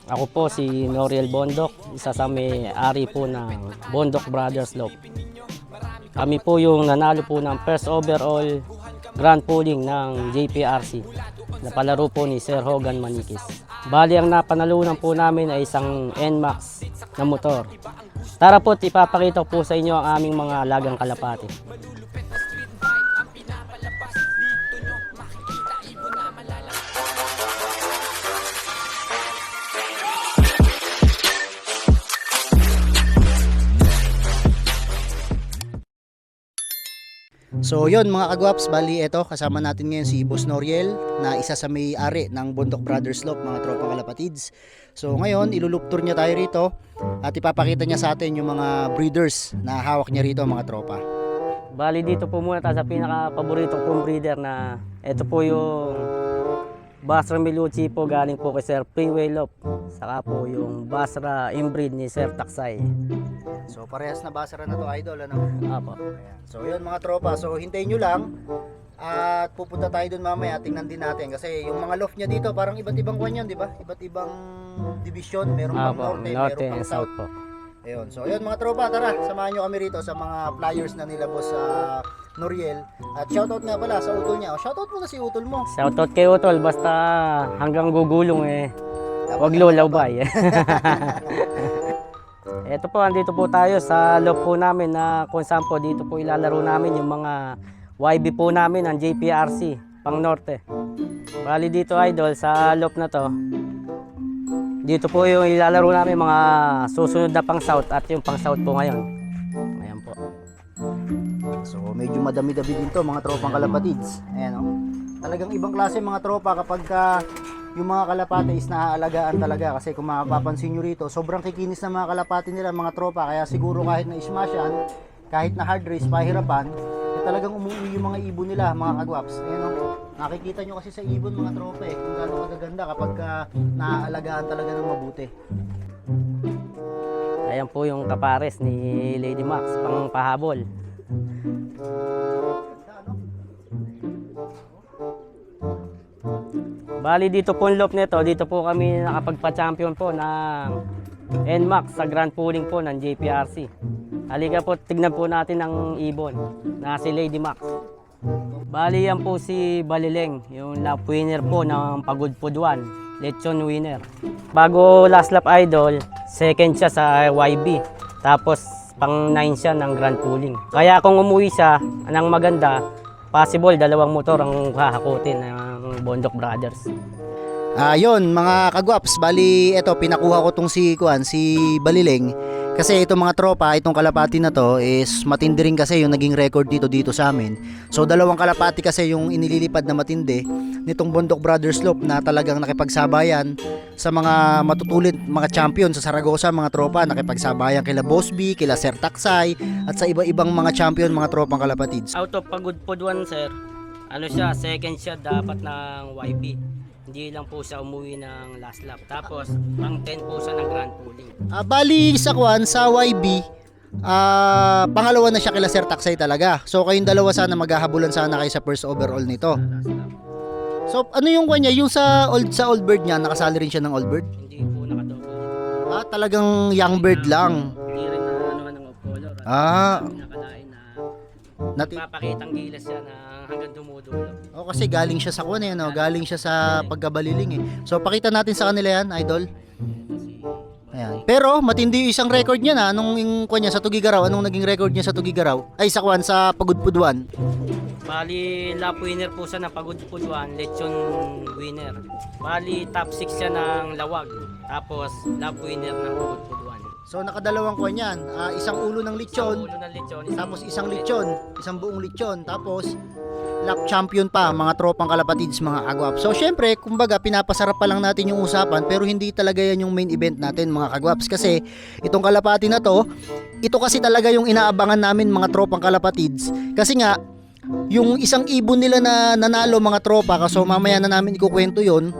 Ako po si Noriel Bondok, isa sa may-ari po ng Bondok Brothers Loop. Kami po yung nanalo po ng first overall grand pooling ng JPRC. Napalaro po ni Sir Hogan Manikis. Bali ang napanalunan po namin ay isang NMAX na motor. Tara po, ipapakita ko po sa inyo ang aming mga alagang kalapati. So yun mga kagwaps, bali ito kasama natin ngayon si Boss Noriel na isa sa may-ari ng Bondok Brothers Loop, mga tropang kalapatids. So ngayon ilulup tour niya tayo rito at ipapakita niya sa atin yung mga breeders na hawak niya rito, mga tropa. Bali dito po muna tayo sa pinaka-paborito kong breeder na ito po yung Basra Milucci po, galing po kay Sir Freeway Loop. Saka po yung Basra inbreed ni Sir Taksay. So parehas na Basra na to, idol, ano? Apo. Ayan. So yun mga tropa, so hintayin nyo lang at pupunta tayo dun mamaya, tingnan din natin kasi yung mga loft niya dito parang iba't ibang kwan yan, di ba? Iba't ibang division, meron pang Apo, norte, norte meron and pang south south. po. Ayun, so yun mga tropa, tara, samahan nyo kami rito sa mga flyers na nila Boss Noriel. At shoutout nga pala sa utol niya. O, shoutout muna si utol mo. Shoutout kay Utol, basta hanggang gugulong wag lulawbay. Ito po, andito po tayo sa loop po namin na kung saan po dito po ilalaro namin yung mga YB po namin ng JPRC, pang norte. Bali dito idol, sa loop na to, dito po yung ilalaro namin mga susunod na pang south at yung pang south po ngayon. Ayan po. So medyo madami-dami din to mga tropang kalapatids. Ayan o. Talagang ibang klase mga tropa kapag yung mga kalapate is naaalagaan talaga. Kasi kung mapapansin nyo rito, sobrang kikinis na mga kalapate nila mga tropa. Kaya siguro kahit na ismash yan, kahit na hard race, pahirapan, talagang umuwi yung mga ibon nila mga kagwaps. Ayan o. Nakikita nyo kasi sa ibon mga tropa kung gaano kagaganda kapag naaalagaan talaga ng mabuti. Ayan po yung kapares ni Lady Max, pang pahabol. Bali dito po ang loop nito, dito po kami nakapagpa-champion po ng NMAX sa grand pooling po ng JPRC. Halika po, tignan po natin ang ibon na si Lady Max. Bali yan po si Balileng, yung lap winner po ng Pagudpud 1, lechon winner. Bago last lap idol, second siya sa YB, tapos pang 9 siya ng grand pooling. Kaya kung umuwi siya ng maganda, possible dalawang motor ang hahakutin ng Bondok Brothers. Ayun mga kagwaps, bali eto pinakuha ko tong si Balileng kasi itong mga tropa, itong kalapati na to is matindi rin kasi yung naging record dito sa amin. So dalawang kalapati kasi yung inililipad na matindi nitong Bondok Brothers Loop na talagang nakipagsabayan sa mga matutulid mga champion sa Saragosa, mga tropa, nakipagsabayan kila Boss B, kila Sir Taksay at sa iba-ibang mga champion, mga tropang kalapatids. Out of Pagudpud 1 sir, ano siya, second siya dapat ng YB. Hindi lang po siya umuwi ng last lap. Tapos, pang 10 po siya ng grand pooling. Bali sa YB, pangalawa na siya kila Sir Taksay talaga. So kayong dalawa sana maghahabulan sana kayo sa first overall nito. Last lap. So ano yung kanya, yung sa old bird niya, nakasali rin siya ng old bird? Hindi po nakadouble ito. Talagang young bird lang. Hindi rin na ano ng off color. Ah. Nakalain na Nati- papakitang gilas siya na hanggang dumudulo. kasi galing siya sa no? Galing siya sa pagkabaliling So pakita natin sa kanila yan, idol. Ayan. Pero matindi yung isang record niya na anong yung kanya sa Tugigaraw, anong naging record niya sa Tugigaraw? Ay sa sa Pagudpud 1. Bali, lap winner po siya ng Pagudpud 1, lechon winner. Bali, top 6 siya ng Lawag. Tapos, lap winner ng Pagudpud 1. So nakadalawang kwan yan, isang ulo ng lechon, Ulo ng lechon. tapos isang lechon, isang buong lechon, tapos lap champion pa, mga tropang kalapatids, mga kagwaps. So syempre, kumbaga pinapasarap pa lang natin yung usapan, pero hindi talaga yan yung main event natin mga kagwaps, kasi itong kalapati na to, ito kasi talaga yung inaabangan namin mga tropang kalapatids, kasi nga yung isang ibon nila na nanalo mga tropa, so mamaya na namin ikukwento yon.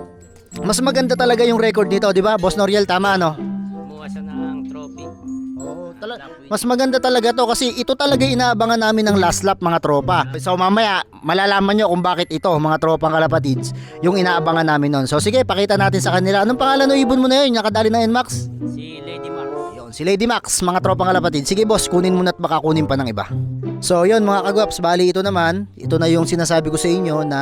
Mas maganda talaga yung record nito, di ba Boss Noriel, tama no? Kumuha siya ng trophy. mas maganda talaga to kasi ito talaga inaabangan namin ng last lap mga tropa. So mamaya malalaman nyo kung bakit ito mga tropang kalapatids yung inaabangan namin nun. So sige, pakita natin sa kanila. Anong pangalan ng ibon mo na yun? Nakadali ng NMAX? Si Lady Max. Yun, si Lady Max, mga tropang kalapatids. Sige boss, kunin mo na at baka kunin pa ng iba. So yun mga kagwaps, bali ito naman, ito na yung sinasabi ko sa inyo na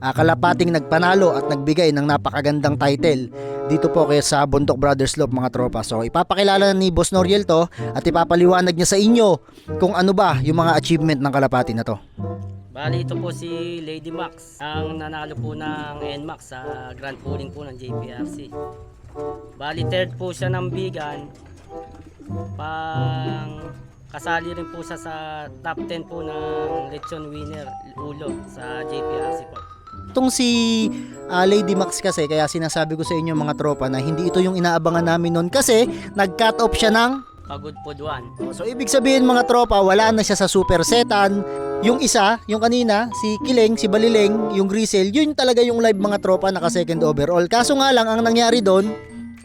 kalapating nagpanalo at nagbigay ng napakagandang title dito po kay sa Bundok Brothers Love mga tropa. So ipapakilala ni Boss Noriel to at ipapaliwanag niya sa inyo kung ano ba yung mga achievement ng kalapati na to. Bali ito po si Lady Max, ang nanalo po ng NMAX sa Grand Pooling po ng JPRC. Bali third po siya ng bigan, pang kasali rin po siya sa top 10 po ng lechon winner ulo sa JPRC po. Itong si Lady Max kasi, kaya sinasabi ko sa inyo mga tropa na hindi ito yung inaabangan namin noon kasi nag-cut off siya ng Pagod po duwan. so ibig sabihin mga tropa, wala na siya sa super setan. Yung isa, yung kanina, si Kileng, si Balileng, yung Grisel, yun talaga yung live mga tropa naka second overall. Kaso nga lang, ang nangyari doon,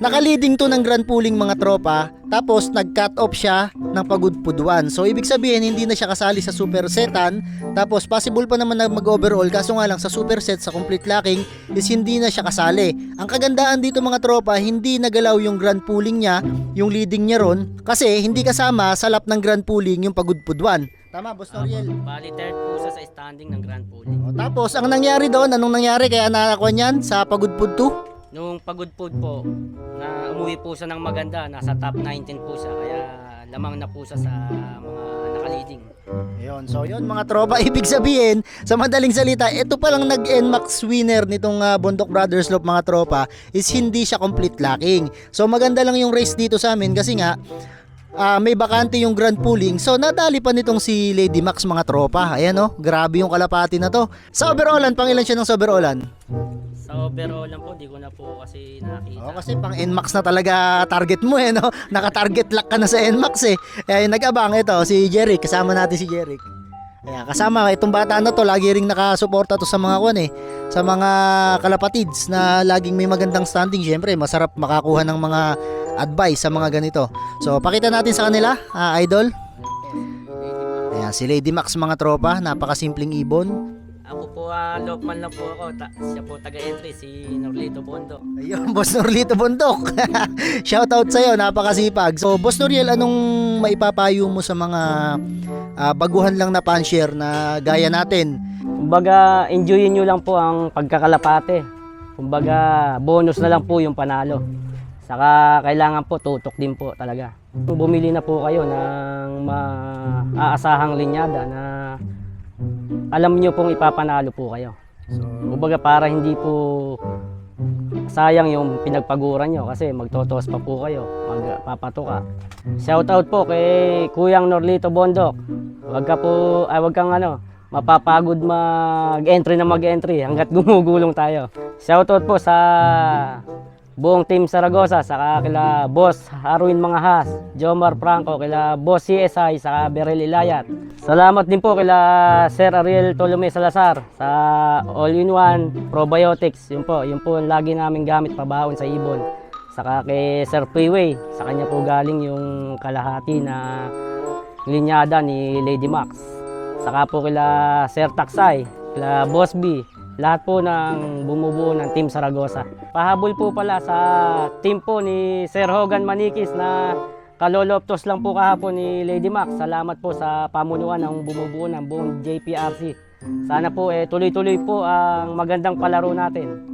naka-leading to ng grand pooling mga tropa, tapos nag-cut off siya ng pagudpuduan. So ibig sabihin hindi na siya kasali sa super setan, tapos possible pa naman na mag-overall, kaso nga lang sa super set, sa complete locking is hindi na siya kasali. Ang kagandaan dito mga tropa, hindi nagalaw yung grand pooling niya, yung leading niya ron, kasi hindi kasama sa lap ng grand pooling yung pagudpuduan. Tama, Boss Noriel? Bali third po siya sa standing ng Grand Pooling. Tapos ang nangyari doon, anong nangyari kaya nakakuha niyan sa pagudpud 2? Nung pagudpud po, na umuwi po siya ng maganda, nasa top 19 po siya, kaya lamang na po siya sa mga nakaleading. Ayun, so yun mga tropa, ibig sabihin, sa madaling salita, ito palang nag-NMAX winner nitong Bundok Brothers Love mga tropa is hindi siya complete locking. So maganda lang yung race dito sa amin kasi nga, may bakante yung grand pooling. So nadali pa nitong si Lady Max mga tropa. Ayan oh, grabe yung kalapati na to. Sa overallan, pang ilan siya ng sa overallan? Sa overall lang po, di ko na po kasi nakita. Oh, kasi pang NMAX na talaga target mo eh, no? Naka-target lock ka na sa NMAX eh. Kaya nag-abang ito, si Jeric, kasama natin si Jeric. Ayan, kasama itong bata na to, lagi ring nakasuporta to sa mga kwan eh, sa mga kalapatids na laging may magandang standing. Syempre, masarap makakuha ng mga advice sa mga ganito. So, pakita natin sa kanila, idol. Ayan, si Lady Max mga tropa, napakasimplling ibon. Ako po, Lokman lang po ako. Siya po taga-entry, si Norlito Bondo. Ayun, Boss Norlito Bundok. Shoutout sa'yo, napakasipag. So, Boss Noriel, anong maipapayo mo sa mga baguhan lang na panshare na gaya natin? Kumbaga, enjoyin nyo lang po ang pagkakalapate. Kumbaga, bonus na lang po yung panalo. Saka, kailangan po, tutok din po talaga. Bumili na po kayo ng maaasahang linyada na alam niyo pong ipapanalo po kayo. So, kumbaga para hindi po sayang yung pinagpaguran nyo kasi magtotos pa po kayo, magpapatuka. Shoutout po kay Kuyang Norlito Bondok. Wag kang mapapagod mag-entry hanggat gumugulong tayo. Shoutout po sa buong team Saragosa, saka kila Boss Harwin Mangahas, Jomar Franco, kila Boss CSI, saka Berel Ilayat. Salamat din po kila Sir Ariel Tolome Salazar sa All-in-One Probiotics. Yun po yung lagi namin gamit pabahon sa ibon. Saka kay Sir Freeway, sa kanya po galing yung kalahati na linyada ni Lady Max. Saka po kila Sir Taksay, kila Boss B, lahat po ng bumubuo ng Team Saragosa. Pahabol po pala sa team po ni Sir Hogan Manikis na kaloloptos lang po kahapon ni Lady Max. Salamat po sa pamunuan ng bumubuo ng buong JPRC. Sana po tuloy-tuloy po ang magandang palaro natin.